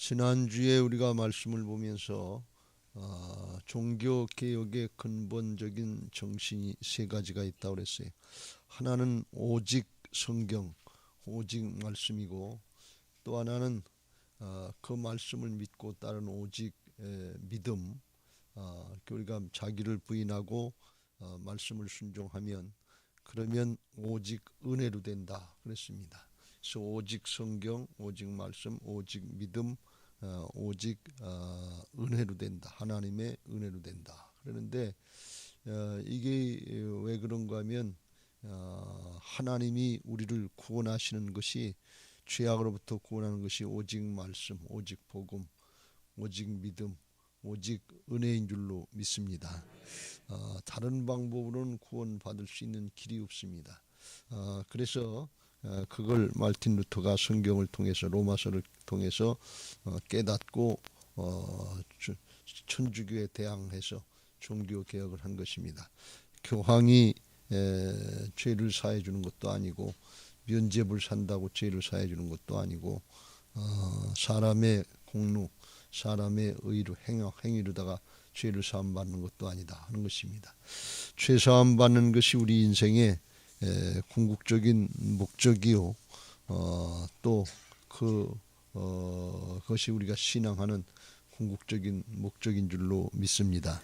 지난주에 우리가 말씀을 보면서 종교 개혁의 근본적인 정신이 세 가지가 있다고 그랬어요. 하나는 오직 성경, 오직 말씀이고, 또 하나는 그 말씀을 믿고 따른 오직 믿음. 우리가 자기를 부인하고 말씀을 순종하면 그러면 오직 은혜로 된다 그랬습니다. 그래서 오직 성경, 오직 말씀, 오직 믿음, 오직 은혜로 된다. 하나님의 은혜로 된다. 그러는데 이게 왜 그런가 하면 하나님이 우리를 구원하시는 것이, 죄악으로부터 구원하는 것이 오직 말씀, 오직 복음, 오직 믿음, 오직 은혜인 줄로 믿습니다. 다른 방법으로는 구원받을 수 있는 길이 없습니다. 그래서 그걸 마르틴 루터가 성경을 통해서, 로마서를 통해서 깨닫고 천주교에 대항해서 종교 개혁을 한 것입니다. 교황이 죄를 사해 주는 것도 아니고, 면죄부를 산다고 죄를 사해 주는 것도 아니고, 사람의 공로, 사람의 의로 행위로다가 죄를 사함 받는 것도 아니다 하는 것입니다. 죄 사함 받는 것이 우리 인생의 궁극적인 목적이요, 또 그것이 우리가 신앙하는 궁극적인 목적인 줄로 믿습니다.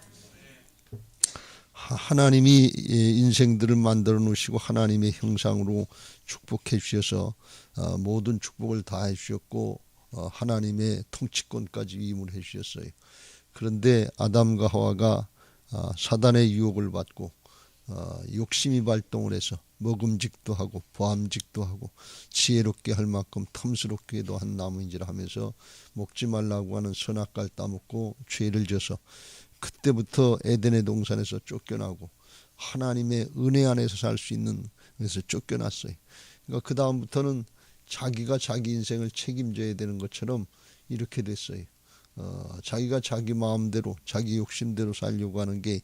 하나님이 인생들을 만들어 놓으시고 하나님의 형상으로 축복해 주셔서 모든 축복을 다 해주셨고, 하나님의 통치권까지 위임을 해주셨어요. 그런데 아담과 하와가 사단의 유혹을 받고 욕심이 발동을 해서 먹음직도 하고 보암직도 하고 지혜롭게 할 만큼 탐스럽게도 한 나무인지라 하면서 먹지 말라고 하는 선악과를 따먹고 죄를 져서, 그때부터 에덴의 동산에서 쫓겨나고 하나님의 은혜 안에서 살 수 있는 것에서 쫓겨났어요. 그러니까 그 다음부터는 자기가 자기 인생을 책임져야 되는 것처럼 이렇게 됐어요. 자기가 자기 마음대로 자기 욕심대로 살려고 하는 게,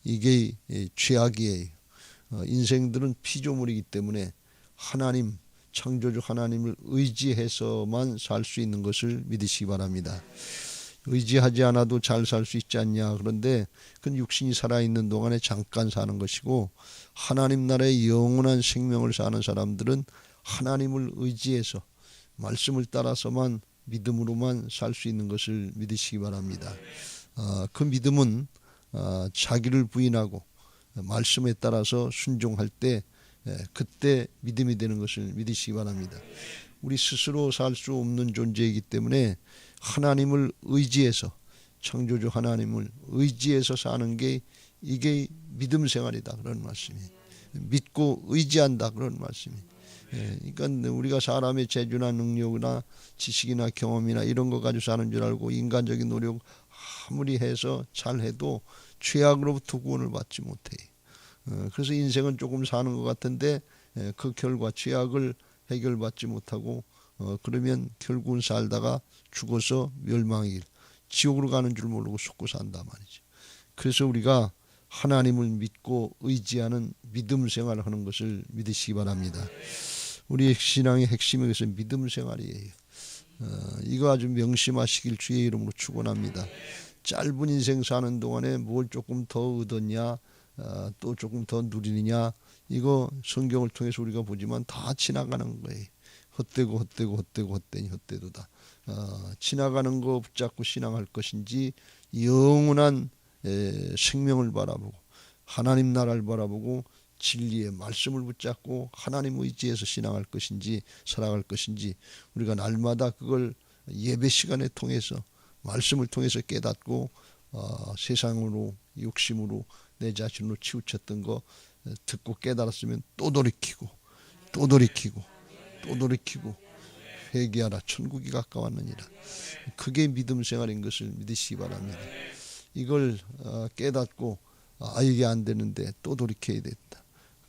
이게 죄악이에요. 인생들은 피조물이기 때문에 하나님, 창조주 하나님을 의지해서만 살 수 있는 것을 믿으시기 바랍니다. 의지하지 않아도 잘 살 수 있지 않냐. 그런데 그건 육신이 살아있는 동안에 잠깐 사는 것이고, 하나님 나라의 영원한 생명을 사는 사람들은 하나님을 의지해서 말씀을 따라서만, 믿음으로만 살 수 있는 것을 믿으시기 바랍니다. 그 믿음은 자기를 부인하고 말씀에 따라서 순종할 때, 그때 믿음이 되는 것을 믿으시기 바랍니다. 우리 스스로 살 수 없는 존재이기 때문에 하나님을 의지해서, 창조주 하나님을 의지해서 사는 게, 이게 믿음 생활이다 그런 말씀이에요. 믿고 의지한다 그런 말씀이에요. 그러니까 우리가 사람의 재주나 능력이나 지식이나 경험이나 이런 거 가지고 사는 줄 알고 인간적인 노력 아무리 해서 잘해도 죄악으로부터 구원을 받지 못해. 그래서 인생은 조금 사는 것 같은데 그 결과 죄악을 해결받지 못하고, 그러면 결국은 살다가 죽어서 멸망의 길, 지옥으로 가는 줄 모르고 속고 산다 말이죠. 그래서 우리가 하나님을 믿고 의지하는 믿음 생활을 하는 것을 믿으시기 바랍니다. 우리의 신앙의 핵심이 그래서 믿음 생활이에요. 이거 아주 명심하시길 주의 이름으로 축원합니다. 짧은 인생 사는 동안에 뭘 조금 더 얻었냐, 또 조금 더 누리느냐, 이거 성경을 통해서 우리가 보지만 다 지나가는 거예요. 헛되고 헛되고 헛되고 헛되니 헛되도다. 지나가는 거 붙잡고 신앙할 것인지, 영원한 생명을 바라보고 하나님 나라를 바라보고 진리의 말씀을 붙잡고 하나님 의지해서 신앙할 것인지 살아갈 것인지, 우리가 날마다 그걸 예배 시간에 통해서 말씀을 통해서 깨닫고, 세상으로 욕심으로 내 자신으로 치우쳤던 거 듣고 깨달았으면 또 돌이키고 또 돌이키고 또 돌이키고 회개하라, 천국이 가까웠느니라. 그게 믿음 생활인 것을 믿으시기 바랍니다. 이걸 깨닫고 이게 안 되는데 또 돌이켜야 됐다,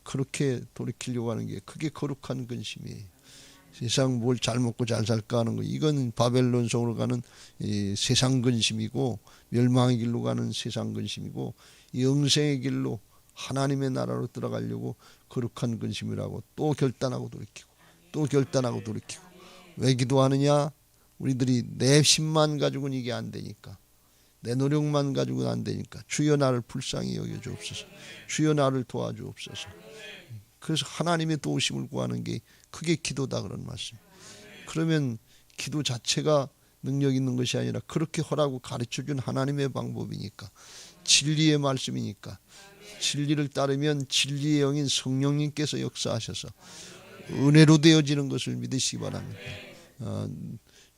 그렇게 돌이키려고 하는 게, 그게 거룩한 근심이에요. 세상 뭘 잘 먹고 잘 살까 하는 거, 이건 바벨론 성으로 가는 세상 근심이고, 멸망의 길로 가는 세상 근심이고, 영생의 길로 하나님의 나라로 들어가려고 거룩한 근심이라고 또 결단하고 돌이키고 또 결단하고 돌이키고. 왜 기도하느냐? 우리들이 내 힘만 가지고는 이게 안 되니까, 내 노력만 가지고는 안 되니까 주여 나를 불쌍히 여겨주옵소서. 주여 나를 도와주옵소서. 그래서 하나님의 도우심을 구하는 게 그게 기도다 그런 말씀. 그러면 기도 자체가 능력 있는 것이 아니라 그렇게 하라고 가르쳐준 하나님의 방법이니까, 진리의 말씀이니까, 진리를 따르면 진리의 영인 성령님께서 역사하셔서 은혜로 되어지는 것을 믿으시기 바랍니다.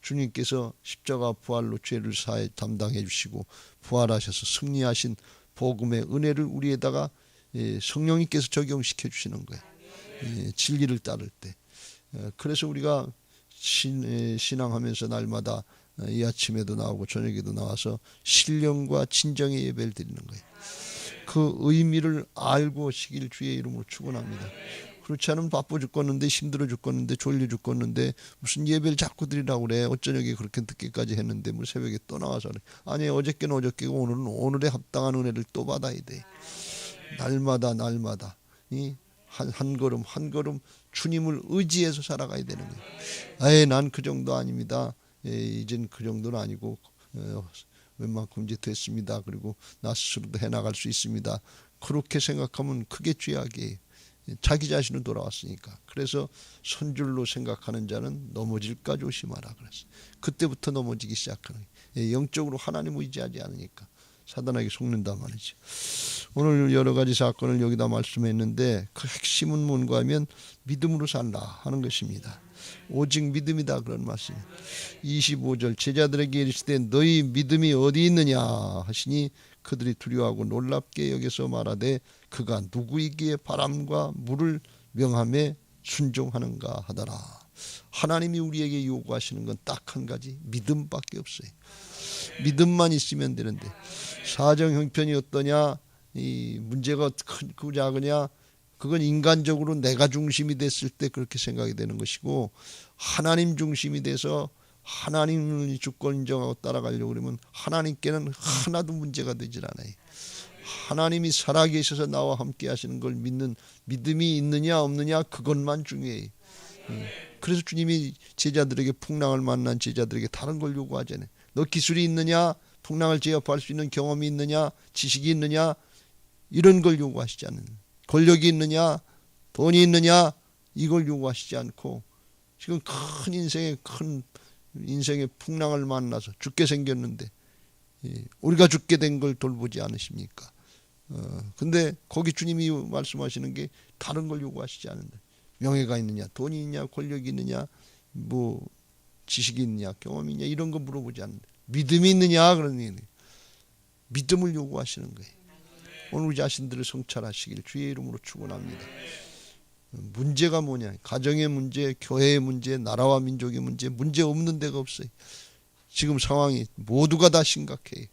주님께서 십자가 부활로 죄를 사해 담당해 주시고 부활하셔서 승리하신 복음의 은혜를 우리에다가 성령님께서 적용시켜 주시는 거예요. 진리를 따를 때. 그래서 우리가 신앙하면서 날마다 이 아침에도 나오고 저녁에도 나와서 신령과 진정의 예배를 드리는 거예요. 그 의미를 알고 오시길 주의 이름으로 축원합니다. 그렇지 않으면 바빠 죽겠는데, 힘들어 죽겠는데, 졸려 죽겠는데 무슨 예배를 자꾸 드리라고 그래. 어쩌녁에 그렇게 늦게까지 했는데 뭐 새벽에 또 나와서 그래. 아니, 어저께는 어저께고 오늘은 오늘에 합당한 은혜를 또 받아야 돼. 날마다 한 걸음 한 걸음 주님을 의지해서 살아가야 되는 거예요. 난 그 정도 아닙니다. 이젠 그 정도는 아니고 웬만큼 이제 됐습니다. 그리고 나 스스로도 해나갈 수 있습니다. 그렇게 생각하면 그게 죄악이에요. 자기 자신은 돌아왔으니까. 그래서 손줄로 생각하는 자는 넘어질까 조심하라 그랬어요. 그때부터 넘어지기 시작하는 거예요. 영적으로 하나님 의지하지 않으니까 사단에게 속는단 말이죠. 오늘 여러 가지 사건을 여기다 말씀했는데 그 핵심은 뭔가 하면 믿음으로 살라 하는 것입니다. 오직 믿음이다 그런 말씀이에요. 25절 제자들에게 이르시되 너희 믿음이 어디 있느냐 하시니 그들이 두려워하고 놀랍게 여겨서 말하되 그가 누구이기에 바람과 물을 명함에 순종하는가 하더라. 하나님이 우리에게 요구하시는 건 딱 한 가지, 믿음밖에 없어요. 믿음만 있으면 되는데 사정 형편이 어떠냐, 이 문제가 크고 작으냐, 그건 인간적으로 내가 중심이 됐을 때 그렇게 생각이 되는 것이고, 하나님 중심이 돼서 하나님을 주권 인정하고 따라가려고 그러면 하나님께는 하나도 문제가 되질 않아요. 하나님이 살아계셔서 나와 함께 하시는 걸 믿는 믿음이 있느냐 없느냐, 그것만 중요해요. 그래서 주님이 제자들에게, 풍랑을 만난 제자들에게 다른 걸 요구하잖아요. 너 기술이 있느냐, 풍랑을 제압할 수 있는 경험이 있느냐, 지식이 있느냐, 이런 걸 요구하시지 않는, 권력이 있느냐, 돈이 있느냐, 이걸 요구하시지 않고, 지금 큰 인생의 풍랑을 만나서 죽게 생겼는데 우리가 죽게 된 걸 돌보지 않으십니까? 근데 거기 주님이 말씀하시는 게 다른 걸 요구하시지 않는다. 명예가 있느냐, 돈이 있느냐, 권력이 있느냐, 뭐 지식이 있느냐, 경험이 있느냐, 이런 거 물어보지 않는다. 믿음이 있느냐, 그런 얘기. 믿음을 요구하시는 거예요. 오늘 우리 자신들을 성찰하시길 주의 이름으로 축원합니다. 문제가 뭐냐, 가정의 문제, 교회의 문제, 나라와 민족의 문제 없는 데가 없어요. 지금 상황이 모두가 다 심각해요.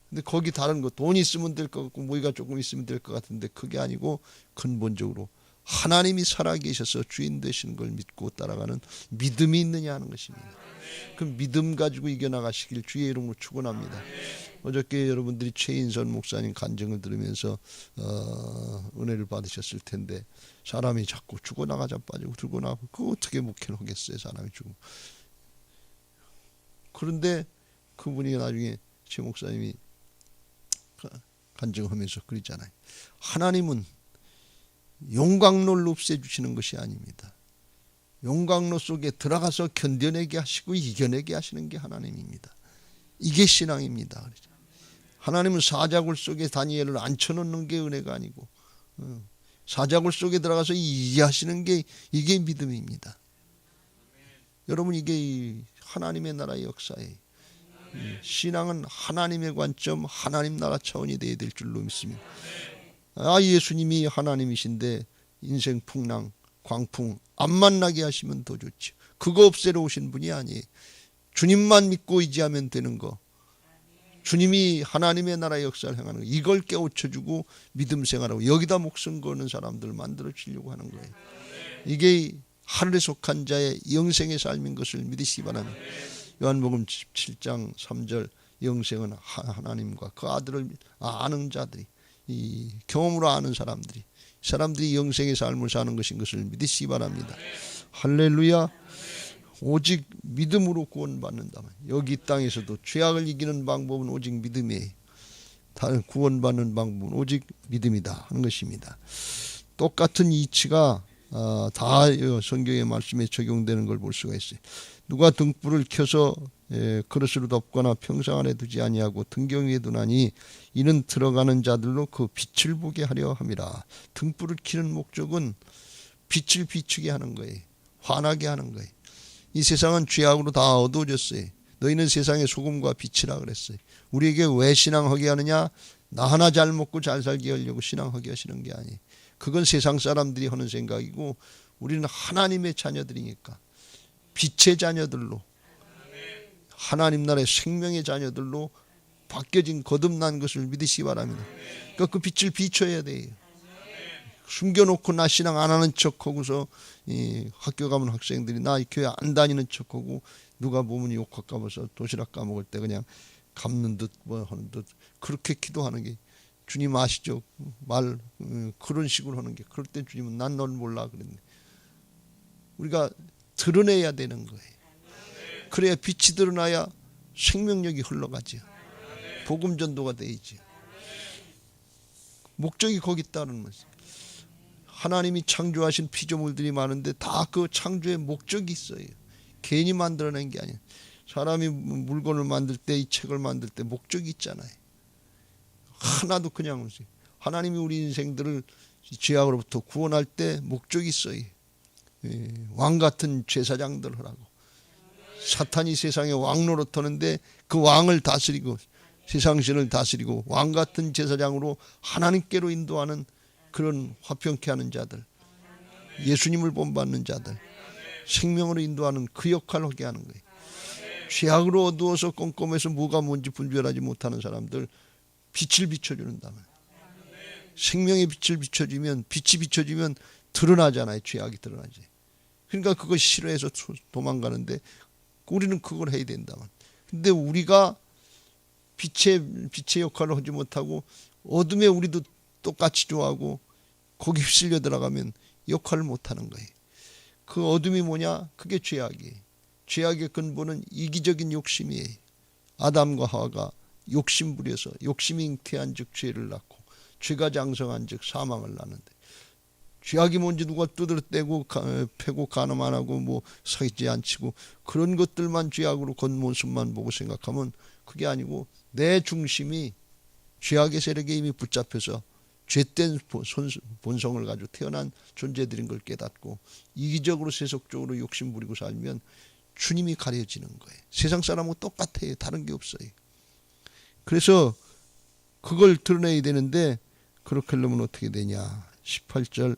근데 거기 다른 거, 돈이 있으면 될 것 같고 뭐가 조금 있으면 될 것 같은데 그게 아니고 근본적으로 하나님이 살아계셔서 주인 되시는 걸 믿고 따라가는 믿음이 있느냐 하는 것입니다. 그 믿음 가지고 이겨나가시길 주의 이름으로 축원합니다. 어저께 여러분들이 최인선 목사님 간증을 들으면서 은혜를 받으셨을 텐데, 사람이 자꾸 죽어나가 자빠지고 들고 나가고 그거 어떻게 목회를 하겠어요, 사람이 죽으면. 그런데 그분이 나중에 최 목사님이 간증하면서 그러잖아요. 하나님은 용광로를 없애주시는 것이 아닙니다. 용광로 속에 들어가서 견뎌내게 하시고 이겨내게 하시는 게 하나님입니다. 이게 신앙입니다. 그렇죠? 하나님은 사자굴 속에 다니엘을 앉혀놓는 게 은혜가 아니고 사자굴 속에 들어가서 이해하시는 게 이게 믿음입니다. 여러분, 이게 하나님의 나라의 역사예요. 신앙은 하나님의 관점, 하나님 나라 차원이 돼야 될 줄로 믿습니다. 예수님이 하나님이신데 인생 풍랑, 광풍 안 만나게 하시면 더 좋죠. 그거 없애러 오신 분이 아니에요. 주님만 믿고 의지하면 되는 거, 주님이 하나님의 나라의 역사를 행하는 거, 이걸 깨우쳐주고 믿음 생활하고 여기다 목숨 거는 사람들을 만들어 주려고 하는 거예요. 이게 하늘에 속한 자의 영생의 삶인 것을 믿으시기 바랍니다. 요한복음 17장 3절, 영생은 하나님과 그 아들을 아는 자들이, 이 경험으로 아는 사람들이 영생의 삶을 사는 것인 것을 믿으시기 바랍니다. 할렐루야. 오직 믿음으로 구원받는다면, 여기 땅에서도 죄악을 이기는 방법은 오직 믿음이에요. 다른 구원받는 방법은 오직 믿음이다 하는 것입니다. 똑같은 이치가 다 성경의 말씀에 적용되는 걸 볼 수가 있어요. 누가 등불을 켜서 그릇으로 덮거나 평상 안에 두지 아니하고 등경 위에 두나니 이는 들어가는 자들로 그 빛을 보게 하려 함이라. 등불을 켜는 목적은 빛을 비추게 하는 거예요. 환하게 하는 거예요. 이 세상은 죄악으로 다 어두워졌어요. 너희는 세상의 소금과 빛이라 그랬어요. 우리에게 왜 신앙하게 하느냐? 나 하나 잘 먹고 잘 살게 하려고 신앙하게 하시는 게 아니에요. 그건 세상 사람들이 하는 생각이고, 우리는 하나님의 자녀들이니까 빛의 자녀들로, 하나님 나라의 생명의 자녀들로 바뀌어진 거듭난 것을 믿으시기 바랍니다. 그러니까 그 빛을 비춰야 돼요. 숨겨놓고 나 신앙 안 하는 척하고서 학교 가면 학생들이 나 교회 안 다니는 척하고, 누가 보면 욕할까 봐서 도시락 까먹을 때 그냥 갚는 듯 뭐 하는 듯 그렇게 기도하는 게, 주님 아시죠? 그런 식으로 하는 게, 그럴 때 주님은 난 널 몰라 그랬네. 우리가 드러내야 되는 거예요. 그래야 빛이 드러나야 생명력이 흘러가죠. 복음 전도가 되지. 목적이 거기 있다는 거죠. 하나님이 창조하신 피조물들이 많은데 다 그 창조의 목적이 있어요. 괜히 만들어낸 게 아니에요. 사람이 물건을 만들 때, 이 책을 만들 때 목적이 있잖아요. 하나도 그냥 없어요. 하나님이 우리 인생들을 죄악으로부터 구원할 때 목적이 있어요. 왕 같은 제사장들 하라고. 사탄이 세상에 왕 노릇하는데 그 왕을 다스리고 세상신을 다스리고 왕 같은 제사장으로 하나님께로 인도하는 그런 화평케 하는 자들, 예수님을 본받는 자들, 생명으로 인도하는 그 역할을 하게 하는 거예요. 죄악으로 어두워서 꼼꼼해서 뭐가 뭔지 분별하지 못하는 사람들 빛을 비춰주는다면, 생명의 빛을 비춰주면, 빛이 비춰지면 드러나잖아요. 죄악이 드러나지. 그러니까 그거 싫어해서 도망가는데 우리는 그걸 해야 된다면, 근데 우리가 빛의 역할을 하지 못하고 어둠에 우리도 똑같이 좋아하고 거기 휩쓸려 들어가면 역할을 못하는 거예요. 그 어둠이 뭐냐? 그게 죄악이에요. 죄악의 근본은 이기적인 욕심이에요. 아담과 하와가 욕심 부려서 욕심이 잉태한 즉 죄를 낳고, 죄가 장성한 즉 사망을 낳는데, 죄악이 뭔지 누가 두드러떼고 패고 간음 안 하고 뭐 사기지 안 치고 그런 것들만 죄악으로 겉모습만 보고 생각하면 그게 아니고, 내 중심이 죄악의 세력에 이미 붙잡혀서 죄된 본성을 가지고 태어난 존재들인 걸 깨닫고 이기적으로 세속적으로 욕심 부리고 살면 주님이 가려지는 거예요. 세상 사람하고 똑같아요. 다른 게 없어요. 그래서 그걸 드러내야 되는데, 그렇게 하려면 어떻게 되냐? 18절,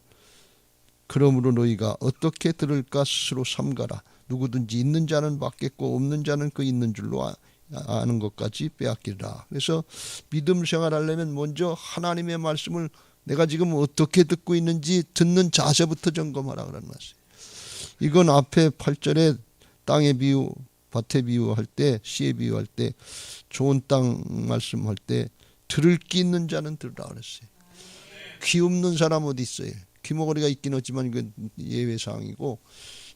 그러므로 너희가 어떻게 들을까 스스로 삼가라. 누구든지 있는 자는 받겠고 없는 자는 그 있는 줄로 아는 것까지 빼앗기라. 그래서 믿음 생활하려면 먼저 하나님의 말씀을 내가 지금 어떻게 듣고 있는지 듣는 자세부터 점검하라 그러는 말이에요. 이건 앞에 8절에 땅의 비유, 밭의 비유할 때, 씨의 비유할 때, 좋은 땅 말씀할 때 들을 귀 있는 자는 들으라 그랬어요. 귀 없는 사람 어디 있어요? 귀머거리가 있긴 하지만 이건 예외사항이고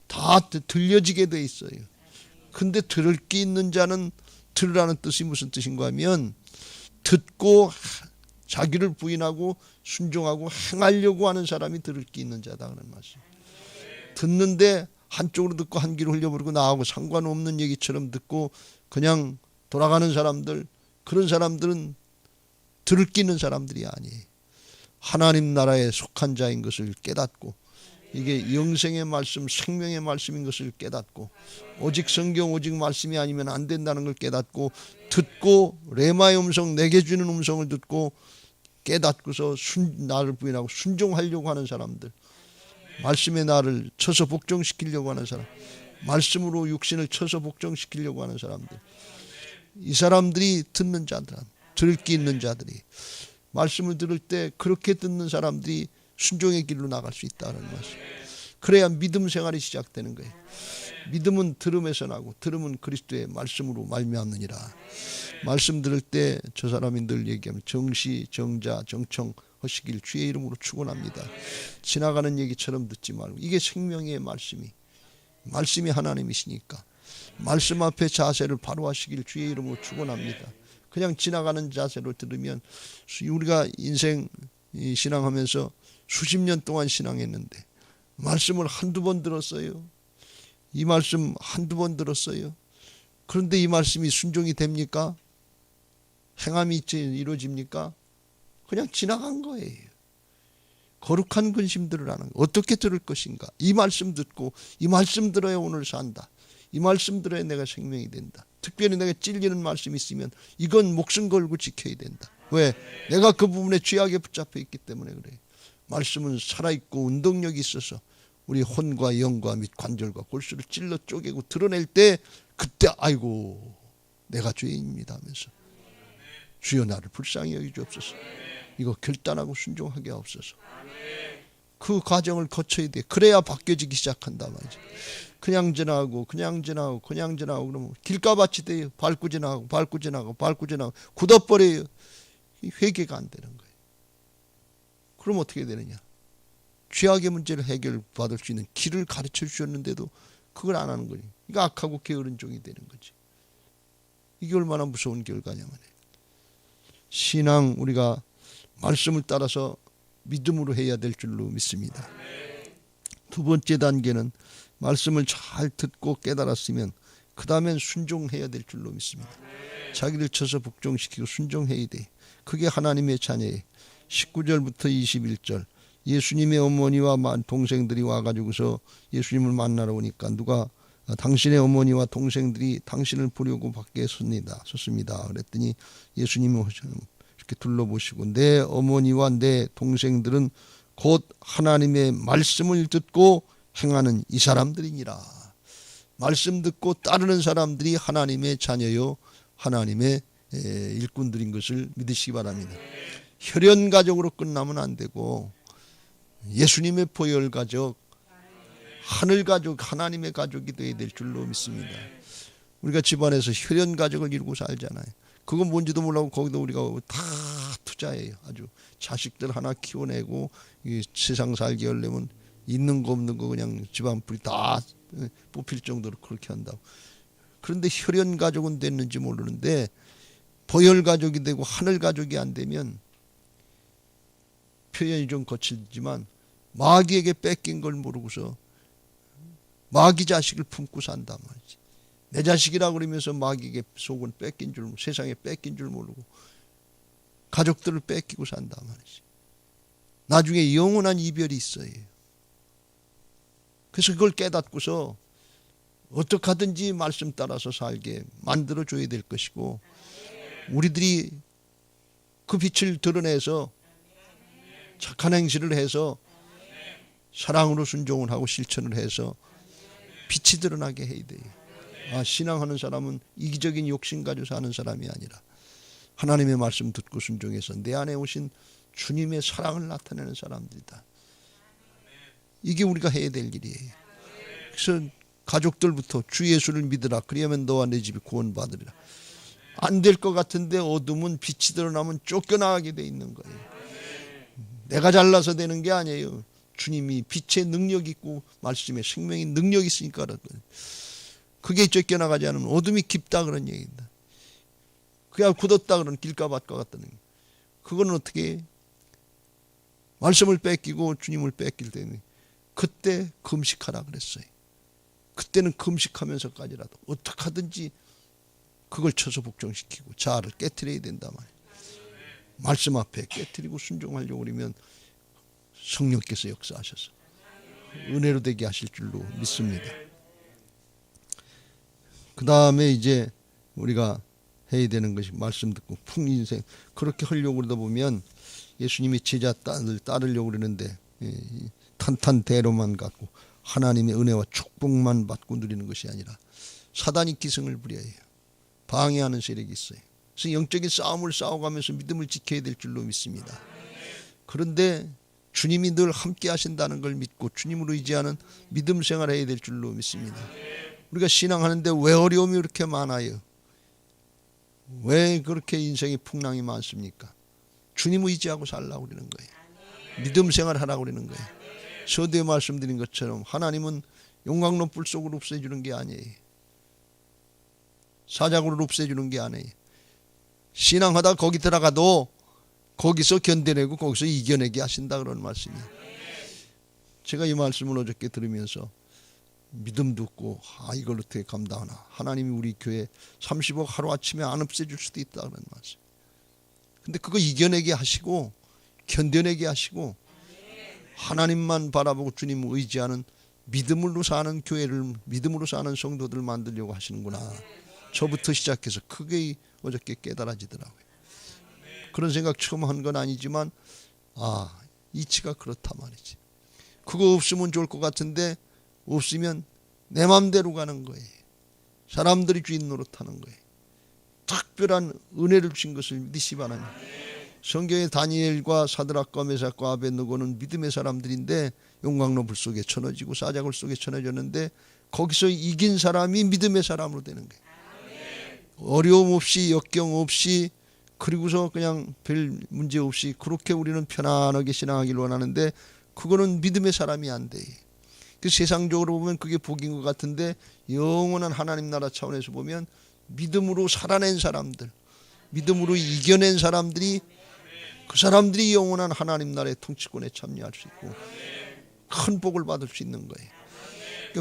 다 들려지게 돼 있어요. 근데 들을 귀 있는 자는, 들으라는 뜻이 무슨 뜻인가 하면 듣고 자기를 부인하고 순종하고 행하려고 하는 사람이 들을 귀 있는 자다 하는 말씀. 듣는데 한쪽으로 듣고 한 귀로 흘려버리고 나하고 상관없는 얘기처럼 듣고 그냥 돌아가는 사람들, 그런 사람들은 들을 귀 있는 사람들이 아니에요. 하나님 나라에 속한 자인 것을 깨닫고, 이게 영생의 말씀, 생명의 말씀인 것을 깨닫고, 오직 성경, 오직 말씀이 아니면 안 된다는 걸 깨닫고, 듣고 레마의 음성, 내게 주는 음성을 듣고 깨닫고서 나를 부인하고 순종하려고 하는 사람들, 말씀의 나를 쳐서 복종시키려고 하는 사람, 말씀으로 육신을 쳐서 복종시키려고 하는 사람들, 이 사람들이 듣는 자들, 들을 게 있는 자들이 말씀을 들을 때 그렇게 듣는 사람들이 순종의 길로 나갈 수 있다는 말씀. 그래야 믿음 생활이 시작되는 거예요. 믿음은 들음에서 나고 들음은 그리스도의 말씀으로 말미암느니라. 말씀 들을 때 저 사람이 늘 얘기하면 정시, 정자, 정청 하시길 주의 이름으로 축원합니다. 지나가는 얘기처럼 듣지 말고, 이게 생명의 말씀이, 말씀이 하나님이시니까 말씀 앞에 자세를 바로 하시길 주의 이름으로 축원합니다. 그냥 지나가는 자세로 들으면 우리가 인생 신앙하면서 수십 년 동안 신앙했는데 말씀을 한두 번 들었어요. 이 말씀 한두 번 들었어요. 그런데 이 말씀이 순종이 됩니까? 행함이 이루어집니까? 그냥 지나간 거예요. 거룩한 근심들을 하는 거. 어떻게 들을 것인가? 이 말씀 듣고 이 말씀 들어야 오늘 산다. 이 말씀 들어야 내가 생명이 된다. 특별히 내가 찔리는 말씀이 있으면 이건 목숨 걸고 지켜야 된다. 왜? 내가 그 부분에 죄악에 붙잡혀 있기 때문에 그래요. 말씀은 살아있고 운동력이 있어서 우리 혼과 영과 및 관절과 골수를 찔러 쪼개고 드러낼 때 그때 아이고 내가 죄인입니다 하면서 주여 나를 불쌍히 여기주옵소서. 이거 결단하고 순종하게 하옵소서. 그 과정을 거쳐야 돼. 그래야 바뀌어지기 시작한다 말이죠. 그냥 지나가고 그러면 길가밭이 돼요. 밟고 지나가고 굳어버려요. 회개가 안 되는 거예요. 그럼 어떻게 되느냐? 죄악의 문제를 해결받을 수 있는 길을 가르쳐 주셨는데도 그걸 안 하는 거예요. 그러니까 악하고 게으른 종이 되는 거지. 이게 얼마나 무서운 결과냐면 신앙 우리가 말씀을 따라서 믿음으로 해야 될 줄로 믿습니다. 두 번째 단계는 말씀을 잘 듣고 깨달았으면 그 다음엔 순종해야 될 줄로 믿습니다. 자기를 쳐서 복종시키고 순종해야 돼. 그게 하나님의 자녀예요. 19절부터 21절 예수님의 어머니와 동생들이 와가지고서 예수님을 만나러 오니까 누가 당신의 어머니와 동생들이 당신을 보려고 밖에 섰습니다. 그랬더니 예수님이 이렇게 둘러보시고 내 어머니와 내 동생들은 곧 하나님의 말씀을 듣고 행하는 이 사람들이니라. 말씀 듣고 따르는 사람들이 하나님의 자녀요 하나님의 일꾼들인 것을 믿으시기 바랍니다. 혈연 가족으로 끝나면 안 되고 예수님의 보혈 가족, 하늘 가족, 하나님의 가족이 되어야 될 줄로 믿습니다. 우리가 집안에서 혈연 가족을 이루고 살잖아요. 그건 뭔지도 몰라고 거기도 우리가 다 투자해요. 아주 자식들 하나 키워내고 이 세상 살게 하려면 있는 거 없는 거 그냥 집안 뿌리 다 뽑힐 정도로 그렇게 한다고. 그런데 혈연 가족은 됐는지 모르는데 보혈 가족이 되고 하늘 가족이 안 되면 표현이 좀 거칠지만 마귀에게 뺏긴 걸 모르고서 마귀 자식을 품고 산단 말이지. 내 자식이라고 그러면서 마귀에게 속은 뺏긴 줄, 세상에 뺏긴 줄 모르고 가족들을 뺏기고 산단 말이지. 나중에 영원한 이별이 있어요. 그래서 그걸 깨닫고서 어떻게 하든지 말씀 따라서 살게 만들어줘야 될 것이고 우리들이 그 빛을 드러내서 착한 행실을 해서 사랑으로 순종을 하고 실천을 해서 빛이 드러나게 해야 돼요. 신앙하는 사람은 이기적인 욕심 가지고 사는 사람이 아니라 하나님의 말씀 듣고 순종해서 내 안에 오신 주님의 사랑을 나타내는 사람들이다. 이게 우리가 해야 될 일이에요. 그래서 가족들부터 주 예수를 믿으라. 그리하면 너와 내 집이 구원받으리라. 안 될 것 같은데 어둠은 빛이 드러나면 쫓겨나가게 돼 있는 거예요. 내가 잘나서 되는 게 아니에요. 주님이 빛의 능력이 있고 말씀에 생명의 능력이 있으니까 그게 쫓겨나가지 않으면 어둠이 깊다 그런 얘기입니다. 그냥 굳었다 그런 길가밭과 같다는 얘기. 그거는 어떻게 해? 말씀을 뺏기고 주님을 뺏길 때는 그때 금식하라 그랬어요. 그때는 금식하면서까지라도 어떻게 하든지 그걸 쳐서 복종시키고 자아를 깨트려야 된단 말이에요. 말씀 앞에 깨트리고 순종하려고 그러면 성령께서 역사하셔서 은혜로 되게 하실 줄로 믿습니다. 그 다음에 이제 우리가 해야 되는 것이 말씀 듣고 풍인생 그렇게 하려고 그러다 보면 예수님이 제자를 따르려고 그러는데 탄탄대로만 갖고 하나님의 은혜와 축복만 받고 누리는 것이 아니라 사단이 기승을 부려요. 방해하는 세력이 있어요. 그래서 영적인 싸움을 싸워가면서 믿음을 지켜야 될 줄로 믿습니다. 그런데 주님이 늘 함께 하신다는 걸 믿고 주님을 의지하는 믿음 생활을 해야 될 줄로 믿습니다. 우리가 신앙하는데 왜 어려움이 그렇게 많아요? 왜 그렇게 인생의 풍랑이 많습니까? 주님 의지하고 살라고 그러는 거예요. 믿음 생활을 하라고 그러는 거예요. 서두에 말씀드린 것처럼 하나님은 용광로 불 속으로 없애주는 게 아니에요. 사자굴을 없애주는 게 아니에요. 신앙하다 거기 들어가도 거기서 견뎌내고 거기서 이겨내게 하신다 그런 말씀이에요. 제가 이 말씀을 어저께 들으면서 믿음도 없고 이걸 어떻게 감당하나. 하나님이 우리 교회 30억 하루아침에 안 없애줄 수도 있다 그런 말씀. 근데 그거 이겨내게 하시고 견뎌내게 하시고 하나님만 바라보고 주님을 의지하는 믿음으로 사는 교회를, 믿음으로 사는 성도들을 만들려고 하시는구나. 저부터 시작해서 크게 어저께 깨달아지더라고요. 그런 생각 처음 한 건 아니지만 이치가 그렇다 말이지. 그거 없으면 좋을 것 같은데 없으면 내 맘대로 가는 거예요. 사람들이 주인 노릇하는 거예요. 특별한 은혜를 주신 것을 믿으시 바랍니다. 성경의 다니엘과 사드락과 메삭과 아벳느고는 믿음의 사람들인데 용광로 불 속에 쳐넣어지고 사자굴 속에 쳐넣어졌는데 거기서 이긴 사람이 믿음의 사람으로 되는 거예요. 어려움 없이 역경 없이 그리고서 그냥 별 문제 없이 그렇게 우리는 편안하게 신앙하기를 원하는데 그거는 믿음의 사람이 안 돼. 그 세상적으로 보면 그게 복인 것 같은데 영원한 하나님 나라 차원에서 보면 믿음으로 살아낸 사람들, 믿음으로 이겨낸 사람들이 그 사람들이 영원한 하나님 나라의 통치권에 참여할 수 있고 큰 복을 받을 수 있는 거예요.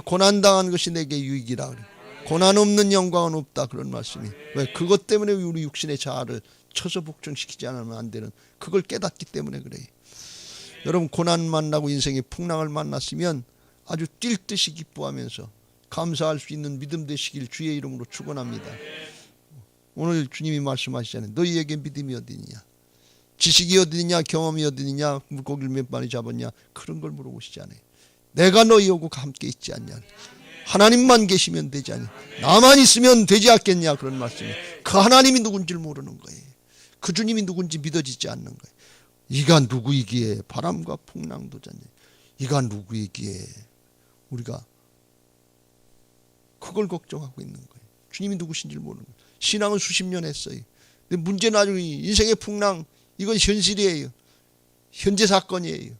고난당한 것이 내게 유익이라 그래. 고난 없는 영광은 없다 그런 말씀이. 왜? 그것 때문에 우리 육신의 자아를 쳐서 복종시키지 않으면 안 되는 그걸 깨닫기 때문에 그래요. 여러분 고난 만나고 인생의 풍랑을 만났으면 아주 뛸 듯이 기뻐하면서 감사할 수 있는 믿음 되시길 주의 이름으로 축원합니다. 오늘 주님이 말씀하시잖아요. 너희에게 믿음이 어디냐, 지식이 어디냐, 경험이 어디냐, 물고기를 몇 마리 잡았냐, 그런 걸 물어보시잖아요. 내가 너희하고 함께 있지 않냐, 하나님만 계시면 되지 않냐, 나만 있으면 되지 않겠냐 그런 말씀이에요. 그 하나님이 누군지를 모르는 거예요. 그 주님이 누군지 믿어지지 않는 거예요. 이가 누구이기에 바람과 풍랑도 잤냐, 이가 누구이기에 우리가 그걸 걱정하고 있는 거예요. 주님이 누구신지를 모르는 거예요. 신앙은 수십 년 했어요. 근데 문제는 아주 인생의 풍랑, 이건 현실이에요. 현재 사건이에요.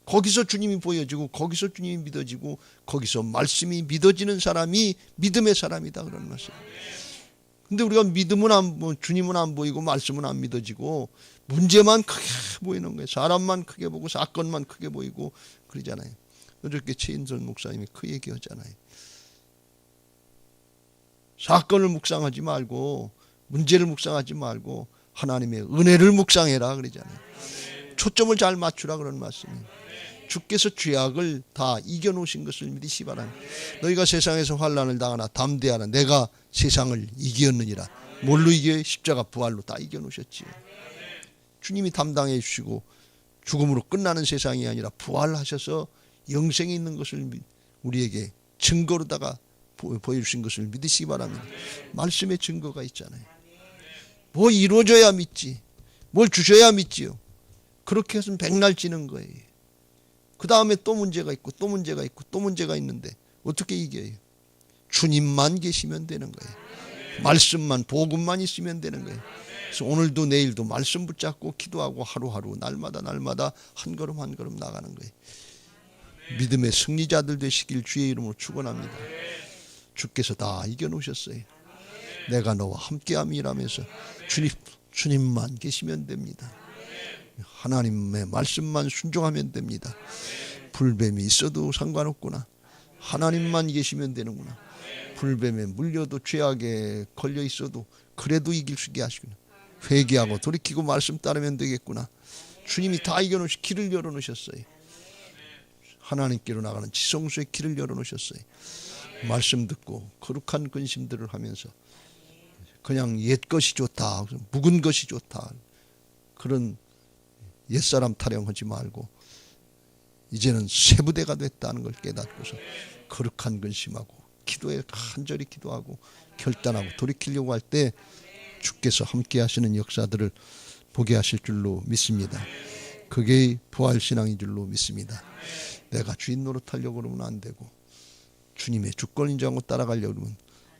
거기서 주님이 보여지고 거기서 주님이 믿어지고 거기서 말씀이 믿어지는 사람이 믿음의 사람이다 그런 말씀. 근데 우리가 믿음은 주님은 안 보이고 말씀은 안 믿어지고 문제만 크게 보이는 거예요. 사람만 크게 보고 사건만 크게 보이고 그러잖아요. 어저께 최인설 목사님이 그 얘기하잖아요. 사건을 묵상하지 말고 문제를 묵상하지 말고 하나님의 은혜를 묵상해라 그러잖아요. 초점을 잘 맞추라 그런 말씀이에요. 주께서 죄악을 다 이겨놓으신 것을 믿으시 바랍니다. 너희가 세상에서 환난을 당하나 담대하라. 내가 세상을 이겼느니라. 뭘로 이겨? 십자가 부활로 다 이겨놓으셨지요. 주님이 담당해 주시고 죽음으로 끝나는 세상이 아니라 부활하셔서 영생이 있는 것을 우리에게 증거로다가 보여주신 것을 믿으시기 바랍니다. 말씀의 증거가 있잖아요. 뭐 이루어져야 믿지, 뭘 주셔야 믿지요. 그렇게 해서는 백날 찌는 거예요. 그 다음에 또 문제가 있고 또 문제가 있고 또 문제가 있는데 어떻게 이겨요? 주님만 계시면 되는 거예요. 말씀만, 복음만 있으면 되는 거예요. 그래서 오늘도 내일도 말씀 붙잡고 기도하고 하루하루 날마다 한 걸음 한 걸음 나가는 거예요. 믿음의 승리자들 되시길 주의 이름으로 축원합니다. 주께서 다 이겨놓으셨어요. 내가 너와 함께함이라면서 주님만 계시면 됩니다. 하나님의 말씀만 순종하면 됩니다. 불뱀이 있어도 상관없구나. 하나님만 계시면 되는구나. 불뱀에 물려도 죄악에 걸려 있어도 그래도 이길 수 있게 하시구나. 회개하고 돌이키고 말씀 따르면 되겠구나. 주님이 다 이겨놓으시 길을 열어놓으셨어요. 하나님께로 나가는 지성소의 길을 열어놓으셨어요. 말씀 듣고 거룩한 근심들을 하면서 그냥 옛것이 좋다, 묵은 것이 좋다, 그런 옛사람 타령하지 말고 이제는 새부대가 됐다는 걸 깨닫고서 거룩한 근심하고 기도에 간절히 기도하고 결단하고 돌이키려고 할 때 주께서 함께 하시는 역사들을 보게 하실 줄로 믿습니다. 그게 부활신앙인 줄로 믿습니다. 내가 주인 노릇하려고 그러면 안 되고 주님의 주권 인정하고 따라가려고 그러면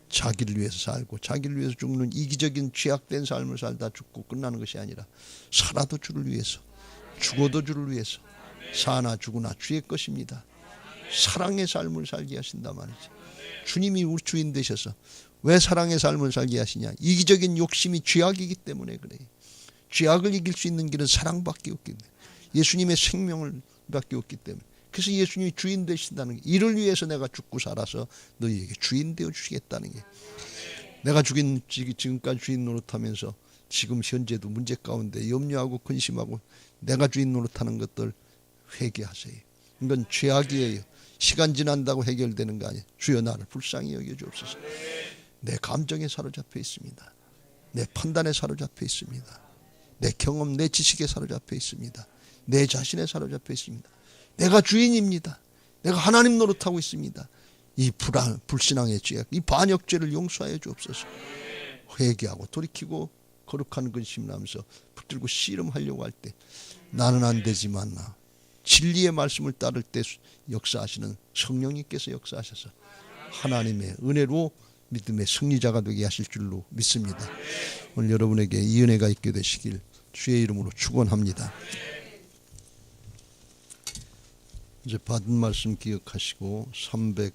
자기를 위해서 살고 자기를 위해서 죽는 이기적인 죄악된 삶을 살다 죽고 끝나는 것이 아니라 살아도 주를 위해서 죽어도 주를 위해서 사나 죽으나 주의 것입니다. 사랑의 삶을 살게 하신단 말이죠. 주님이 우리 주인 되셔서 왜 사랑의 삶을 살게 하시냐? 이기적인 욕심이 죄악이기 때문에 그래요. 죄악을 이길 수 있는 길은 사랑밖에 없기 때문에, 예수님의 생명을 밖에 없기 때문에. 그래서 예수님이 주인 되신다는 게, 이를 위해서 내가 죽고 살아서 너희에게 주인 되어 주시겠다는 게. 내가 지금까지 주인 노릇하면서 지금 현재도 문제 가운데 염려하고 근심하고 내가 주인 노릇하는 것들 회개하세요. 이건 죄악이에요. 시간 지난다고 해결되는 거 아니에요. 주여 나를 불쌍히 여겨주옵소서. 내 감정에 사로잡혀 있습니다. 내 판단에 사로잡혀 있습니다. 내 경험, 내 지식에 사로잡혀 있습니다. 내 자신에 사로잡혀 있습니다. 내가 주인입니다. 내가 하나님 노릇하고 있습니다. 이 불신앙의 죄악, 이 반역죄를 용서하여 주옵소서. 회개하고 돌이키고 거룩한 근심을 하면서 붙들고 씨름하려고 할 때 나는 안 되지만 나 진리의 말씀을 따를 때 역사하시는 성령님께서 역사하셔서 하나님의 은혜로 믿음의 승리자가 되게 하실 줄로 믿습니다. 오늘 여러분에게 이 은혜가 있게 되시길 주의 이름으로 축원합니다. 이제 받은 말씀 기억하시고 300